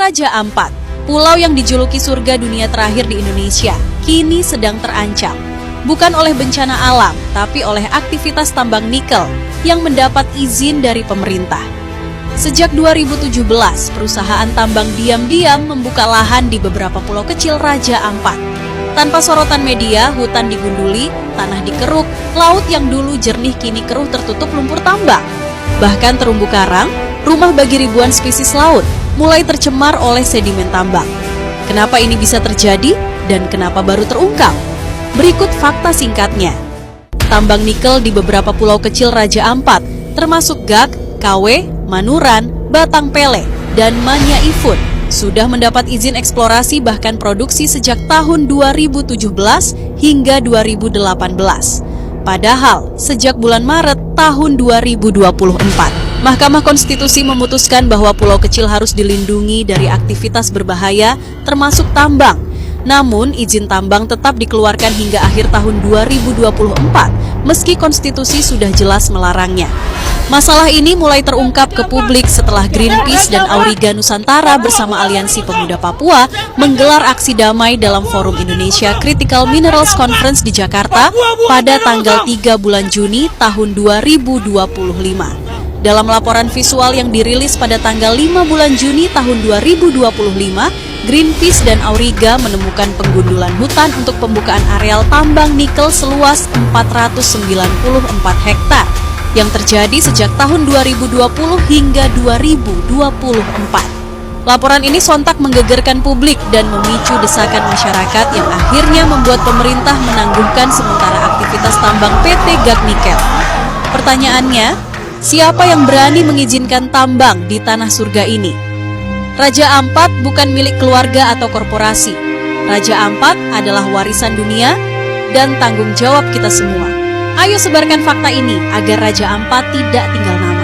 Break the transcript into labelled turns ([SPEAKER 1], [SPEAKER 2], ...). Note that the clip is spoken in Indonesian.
[SPEAKER 1] Raja Ampat, pulau yang dijuluki surga dunia terakhir di Indonesia, kini sedang terancam. Bukan oleh bencana alam, tapi oleh aktivitas tambang nikel yang mendapat izin dari pemerintah. Sejak 2017, perusahaan tambang diam-diam membuka lahan di beberapa pulau kecil Raja Ampat. Tanpa sorotan media, hutan digunduli, tanah dikeruk, laut yang dulu jernih kini keruh tertutup lumpur tambang. Bahkan terumbu karang, rumah bagi ribuan spesies laut, mulai tercemar oleh sedimen tambang. Kenapa ini bisa terjadi dan kenapa baru terungkap? Berikut fakta singkatnya. Tambang nikel di beberapa pulau kecil Raja Ampat, termasuk Gak, Kawe, Manuran, Batang Pele, dan Manya Ifun, sudah mendapat izin eksplorasi bahkan produksi sejak tahun 2017 hingga 2018. Padahal, sejak bulan Maret tahun 2024, Mahkamah Konstitusi memutuskan bahwa pulau kecil harus dilindungi dari aktivitas berbahaya termasuk tambang. Namun, izin tambang tetap dikeluarkan hingga akhir tahun 2024, meski konstitusi sudah jelas melarangnya. Masalah ini mulai terungkap ke publik setelah Greenpeace dan Auriga Nusantara bersama Aliansi Pemuda Papua menggelar aksi damai dalam Forum Indonesia Critical Minerals Conference di Jakarta pada tanggal 3 bulan Juni tahun 2025. Dalam laporan visual yang dirilis pada tanggal 5 bulan Juni tahun 2025, Greenpeace dan Auriga menemukan penggundulan hutan untuk pembukaan areal tambang nikel seluas 494 hektar yang terjadi sejak tahun 2020 hingga 2024. Laporan ini sontak menggegerkan publik dan memicu desakan masyarakat yang akhirnya membuat pemerintah menangguhkan sementara aktivitas tambang PT Gak Nikel. Pertanyaannya, siapa yang berani mengizinkan tambang di tanah surga ini? Raja Ampat bukan milik keluarga atau korporasi. Raja Ampat adalah warisan dunia dan tanggung jawab kita semua. Ayo sebarkan fakta ini agar Raja Ampat tidak tinggal nama.